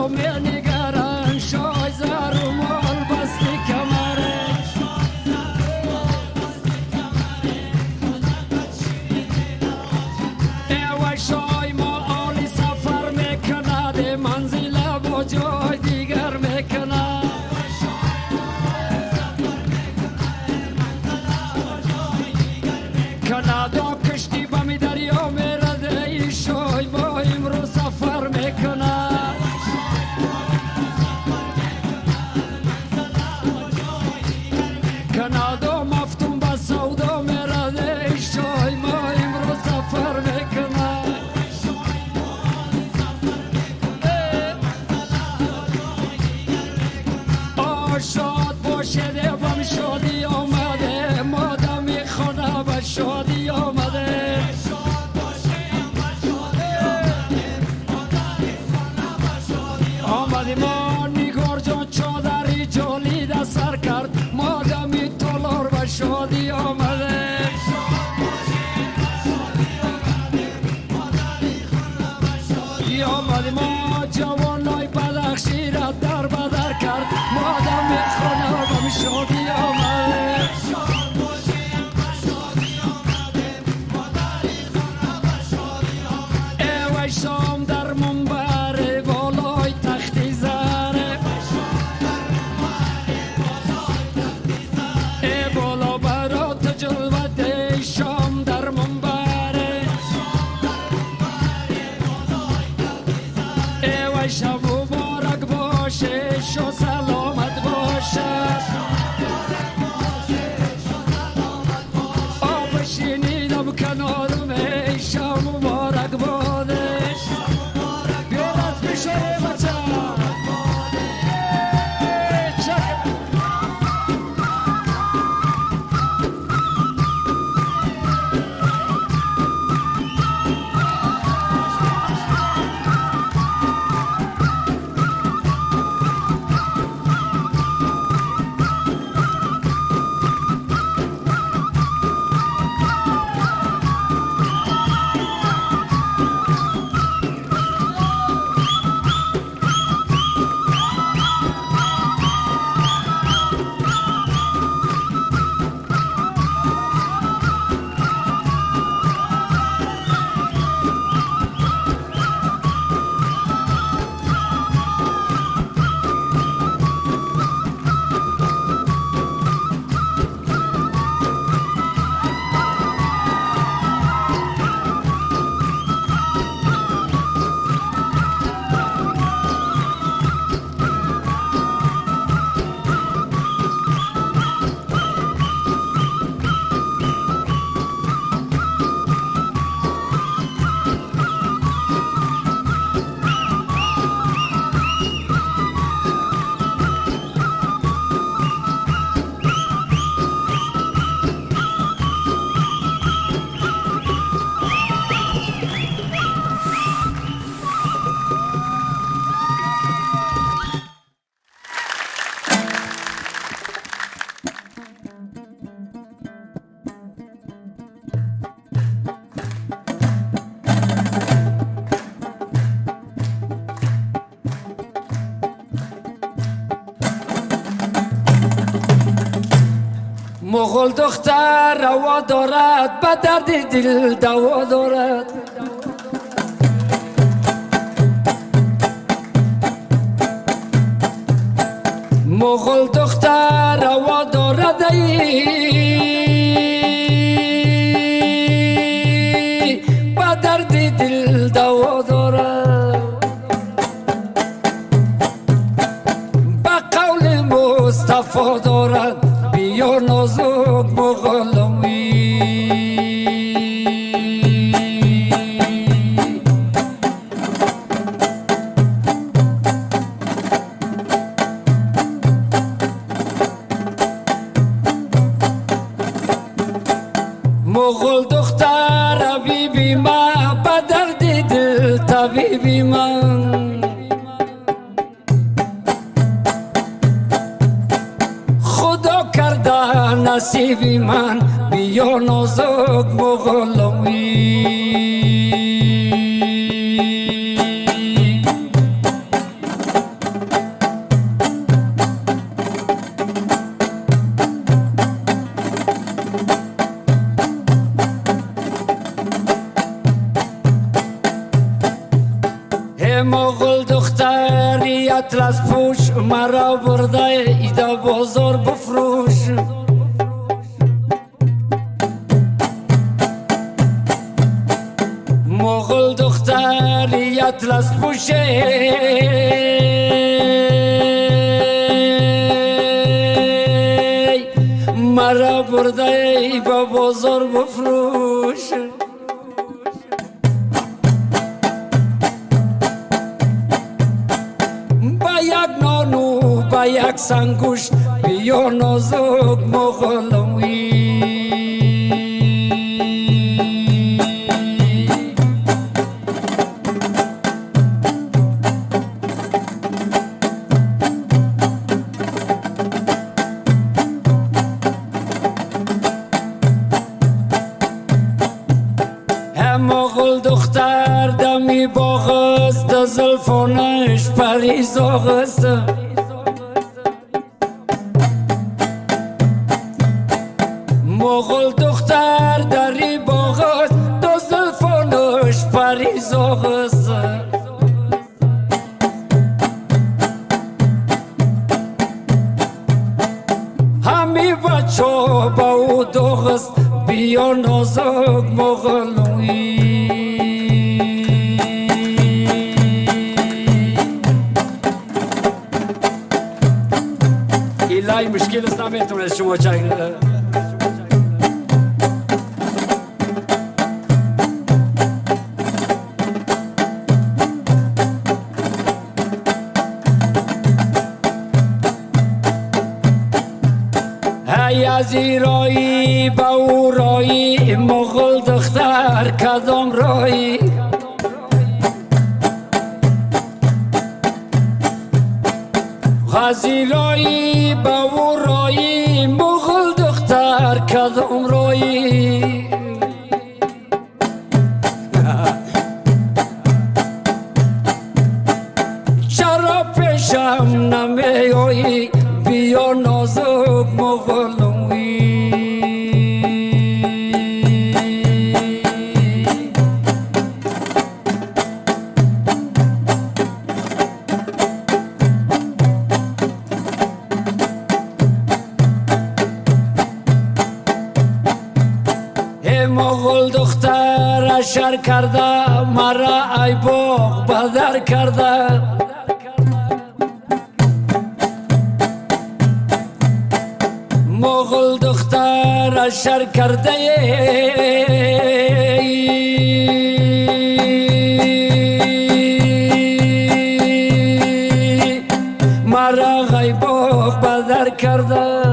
می‌نگرند شای زر و مال بستی کمرش ای شای ما آلی سفر میکند منزل و جای دیگر میکند کانادا کشتی با می دریا میرده ای شای ما امروز سفر میکند کانادا مفتون با سودا میرده ای شای ما امروز سفر میکند شاد باشه بام شادی آمده مادمی خانه با شادی آمده آمدی ما نگار جان چادری جالی ده سر کرد مادمی تالار با شادی آمده آمدی ما جوانای بدخشی را در بدر کرد مادم خانه بم شادی آمده ای شام در منبر بالای تختی زره ای بالا برات جلوت ای شام در منبر ای شب مبارک باشه شو سلامت باشه آب شنیدم کنارم ای شب مبارک باده بیا دست بشه بچه مغول دختر روا دارد به درد دل دوا دارد مغول دختر روا دارد به درد دل دوا دارد به قول مصطفی دارد بیا نازک مغلوی مغول دختر حبیبی من به درد دل طبیبی من خدا کرده نصیبی من بیا نازک مغلوی اطلس پوش مرا برده ایده بازار بفروش مغل دختری اطلس پوشه مرا برده ای با بازار بفروش با یک نانو با یک سنگوش بیا نازک مغلوی مغل دختر دمی باغست ده زلفانش پریزاغست مغل دختر دری باغست ده زلفانش پریزاغست همی بچه با او داغست بیا نازک مغلوی ایلای مشکل است نمیتونه شما چای ای از ایرایی با او رایی مغل دختر کدام رایی از ایرایی با او رایی مغل دختر کدام رایی چرا پیشم نمیایی بیا نازک مغلوی ای مغل دختر اشر کرده مرا ای باغ بدر کرده مغل دختر اشر کرده مرا غیباغ بدر کرده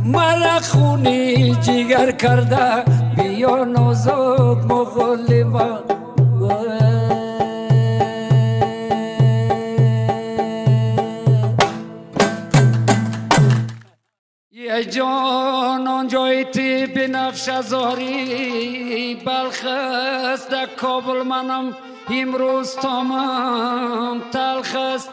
مرا خونی جگر کرده بیا نازک مغل ما یه جان آنجای تی بنفش زاری بلخست در کابل منم امروز تمام تلخست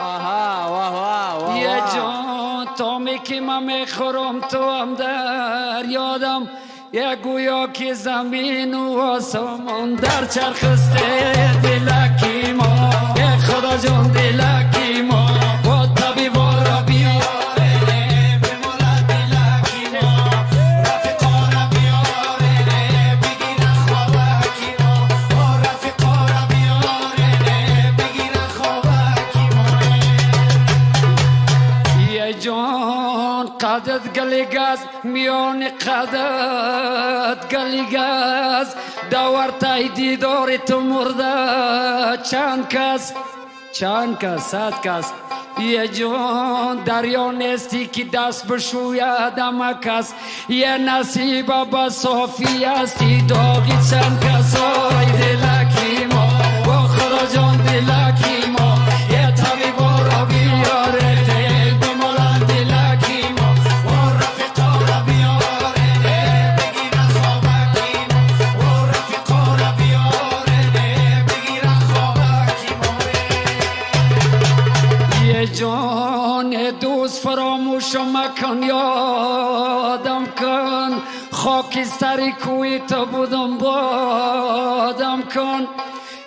آها واه واه واه یه جان تامی که من میخورم تو هم در یادم یه گویا که زمین و آسمان در چرخسته دلکی ما یه خدا جان دلکی ما با طبیب را بیاره بمالا دلکی ما رفقا را بیاره بگیرن خوابکی ما با رفقا را بیاره بگیرن خوابکی ما یه جان قدت گلی گز میان قدت گلی گز دور تای دیدار تو مرده چند کس صد کس یه جان دریا نیستی که دست بشوید همه کس یه نصیب با صافی هستی داغی چند کس های دلکی ما با خدا جان دلکی ما یه طبیب را بیاره دل بمالن دلکی ما با رفقا را بیاره بگیرن خوابکی ما با رفقا را بیاره بگیرن خوابکی ما یه جان دوست فراموش مکن یا خاکستری کوی تو بودم بادم کن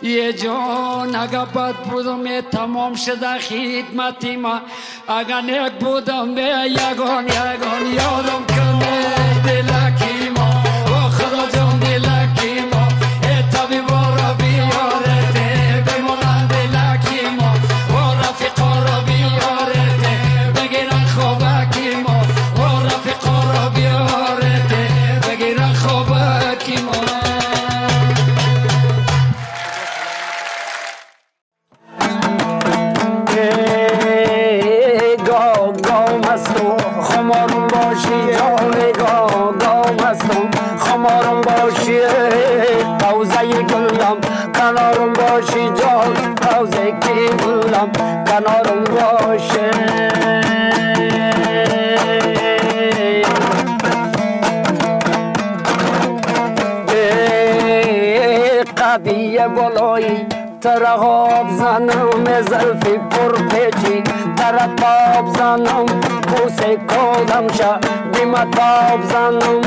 یه جان اگه بد بودم یه تمام شده خدمتی ما اگه نیک بودم به یگان یادم کن دلکی ما و خدا جان دلکی ما طبیب را بیاره بمانند دلکی ما و رفیقا را بیاره بگیرن خوبکی ما و رفیقا را بیاره بگیرن خوبکی ما خمارم باشی جان گام هستم خمارم باشی روزه گلم کنارم باشی جان روزه کی گلم کنارم باشی قدیه بالایی ترغاب زنم زلفی پرپیچی ترتاب زنم بوسه کدم شا بیمتاب زنم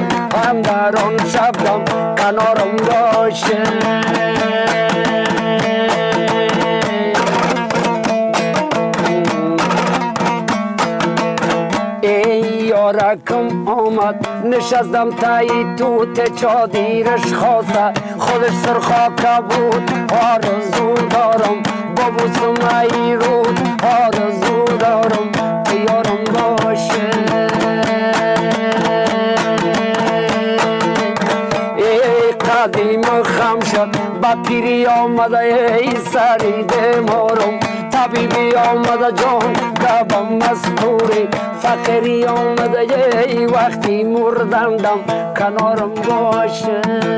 هم در آن شبم کنارم باشه یارکم آمد نشستم تایی توت چادیرش خواسته خودش سرخاکه بود آرزو دارم ببوسم ای رود آرزو دارم یارم باشه ای قدیم خم شد با پیری آمده ای سری دمارم طبیبی آمده جان دبم مستوری فقری آمده ای وقتی مردندم کنارم باشه